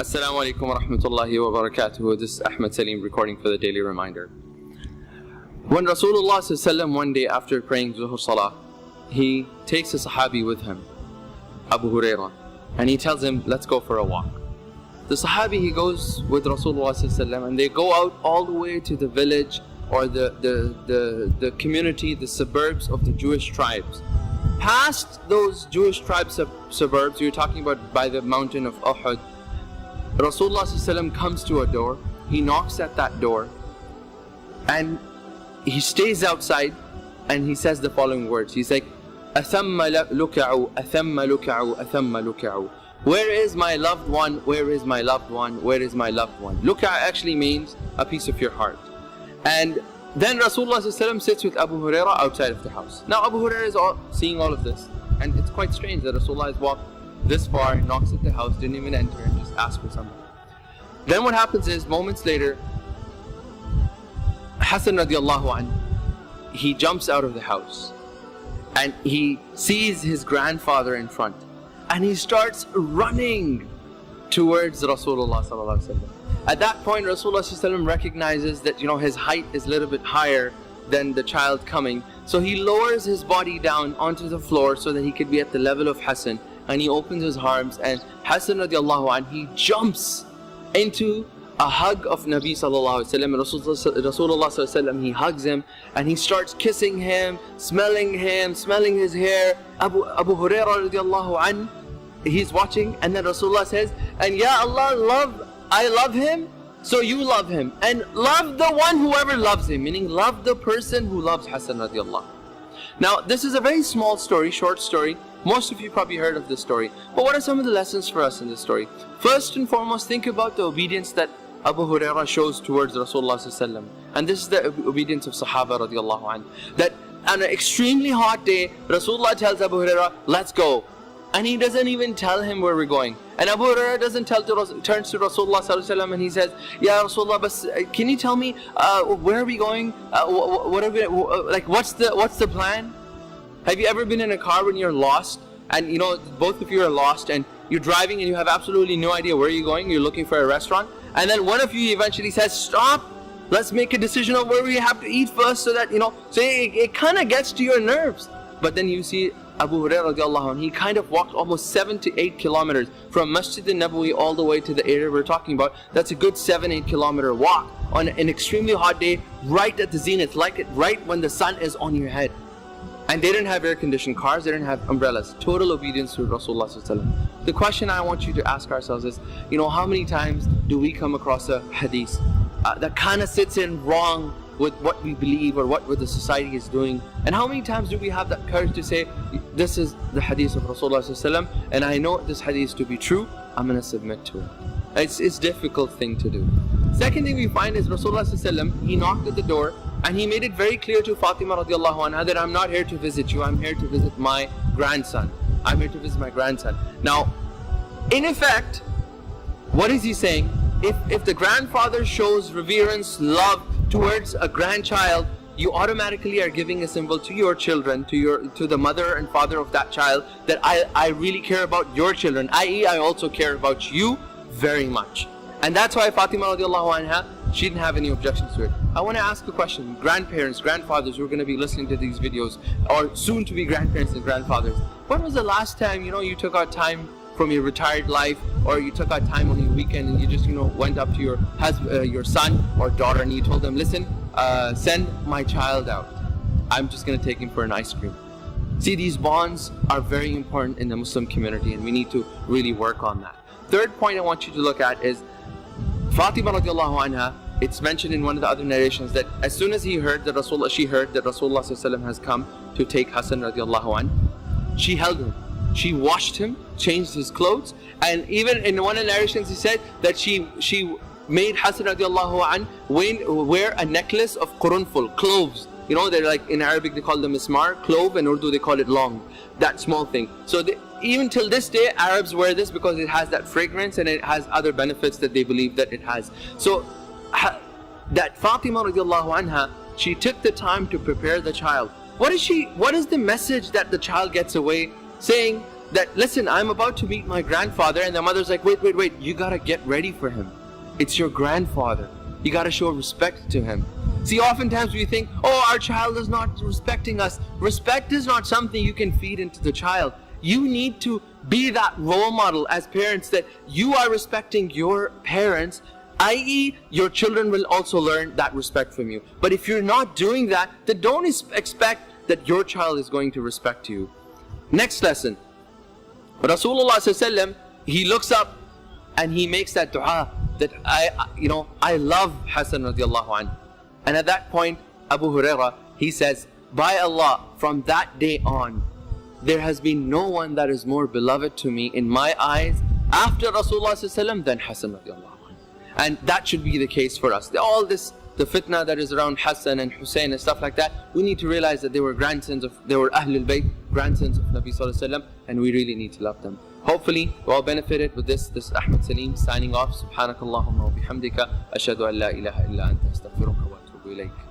Assalamu alaikum wa rahmatullahi wa barakatuhu. This is Ahmad Saleem recording for the Daily Reminder. When Rasulullah ﷺ one day after praying Zuhr Salah, he takes a Sahabi with him, Abu Hurairah, and he tells him, let's go for a walk. The Sahabi, he goes with Rasulullah ﷺ and they go out all the way to the village or the community, the suburbs of the Jewish tribes. Past those Jewish tribes suburbs, you're talking about by the mountain of Uhud, Rasulullah ﷺ comes to a door, he knocks at that door and he stays outside and he says the following words. He's like, أَثَمَّ لُكَعُ أَثَمَّ لُكَعُ أَثَمَّ لُكَعُ. Where is my loved one? Where is my loved one? Where is my loved one? Luka actually means a piece of your heart. And then Rasulullah ﷺ sits with Abu Hurairah outside of the house. Now Abu Hurairah is seeing all of this, and it's quite strange that Rasulullah has walked this far, knocks at the house, didn't even enter and just ask for something. Then what happens is, moments later, Hassan radiallahu anhu, he jumps out of the house and he sees his grandfather in front and he starts running towards Rasulullah sallallahu alaihi wasallam. At that point, Rasulullah sallallahu alaihi wasallam recognizes that his height is a little bit higher than the child coming, so he lowers his body down onto the floor so that he could be at the level of Hassan, and he opens his arms and Hassan radiallahu anhu, he jumps into a hug of Nabi sallallahu alaihi wasallam. Rasulullah sallallahu alaihi wasallam, he hugs him and he starts kissing him, smelling his hair. Abu Hurairah radiallahu anhu, he's watching, and then Rasulullah says, and Ya Allah, I love him, so you love him, and love the one whoever loves him, meaning love the person who loves Hassan radiallahu. Now this is a very small story, short story. Most of you probably heard of this story, but what are some of the lessons for us in this story? First and foremost, think about the obedience that Abu Hurairah shows towards Rasulullah sallallahu alaihi wasallam, and this is the obedience of Sahaba radiallahu anhu. That on an extremely hot day, Rasulullah tells Abu Hurairah, let's go, and he doesn't even tell him where we're going. And Abu Hurairah turns to Rasulullah sallallahu alaihi wasallam and he says, Ya Rasulullah, can you tell me where are we going? What's the plan? Have you ever been in a car when you're lost and both of you are lost and you're driving and you have absolutely no idea where you're going, you're looking for a restaurant, and then one of you eventually says, stop, let's make a decision of where we have to eat first, so that so it kind of gets to your nerves. But then you see Abu Hurairah radiallahu anhu, he kind of walked almost 7 to 8 kilometers from Masjid al-Nabawi all the way to the area we're talking about. That's a good 7-8 kilometer walk on an extremely hot day, right at the zenith, right when the sun is on your head. And they didn't have air-conditioned cars, they didn't have umbrellas. Total obedience to Rasulullah sallallahu alaihi wasallam. The question I want you to ask ourselves is, how many times do we come across a hadith that kind of sits in wrong with what we believe or what the society is doing? And how many times do we have that courage to say, this is the hadith of Rasulullah sallallahu alaihi wasallam, and I know this hadith to be true, I'm going to submit to it. It's a difficult thing to do. Second thing we find is Rasulullah sallallahu alaihi wasallam, he knocked at the door and he made it very clear to Fatima radiallahu anha that I'm not here to visit you, I'm here to visit my grandson. I'm here to visit my grandson. Now, in effect, what is he saying? If the grandfather shows reverence, love towards a grandchild, you automatically are giving a symbol to your children, to the mother and father of that child, that I really care about your children, i.e. I also care about you very much. And that's why Fatima radiallahu anha, she didn't have any objections to it. I want to ask a question. Grandparents, grandfathers who are going to be listening to these videos, or soon to be grandparents and grandfathers, when was the last time you took out time from your retired life, or you took out time on your weekend and you just went up to your son or daughter and you told them, listen, send my child out, I'm just going to take him for an ice cream. See, these bonds are very important in the Muslim community, and we need to really work on that. Third point I want you to look at is Fatima radiallahu anha. It's mentioned in one of the other narrations that as soon as she heard that Rasulullah sallallahu alaihi wasallam has come to take Hassan radiallahu anhu, she held him, she washed him, changed his clothes, and even in one of the narrations he said that she made Hassan radiallahu anhu wear a necklace of qurunful, cloves. They're like, in Arabic they call them mismar, clove, in Urdu they call it long, that small thing. So even till this day Arabs wear this because it has that fragrance and it has other benefits that they believe that it has. So that Fatima radiallahu anha, she took the time to prepare the child. What is the message that the child gets away saying? that, listen, I'm about to meet my grandfather, and the mother's like, wait, you gotta get ready for him. It's your grandfather. You gotta show respect to him. See, oftentimes we think, oh, our child is not respecting us. Respect is not something you can feed into the child. You need to be that role model as parents, that you are respecting your parents, i.e. your children will also learn that respect from you. But if you're not doing that, then don't expect that your child is going to respect you. Next lesson. Rasulullah sallallahu alaihi wasallam, he looks up and he makes that dua that I love Hassan radiallahu anhu. And at that point, Abu Hurairah, he says, by Allah, from that day on, there has been no one that is more beloved to me in my eyes after Rasulullah sallallahu alaihi wasallam than Hassan radiallahu anhu. And that should be the case for us. All this, the fitna that is around Hassan and Hussein and stuff like that, we need to realize that they were Ahlul Bayt, grandsons of Nabi sallallahu alaihi wasallam, and we really need to love them. Hopefully, we all benefited with this. This is Ahmad Saleem signing off. Subhanakallahumma wa bihamdika. Ashhadu an la ilaha illa anta astaghfiruka wa atubu ilayk.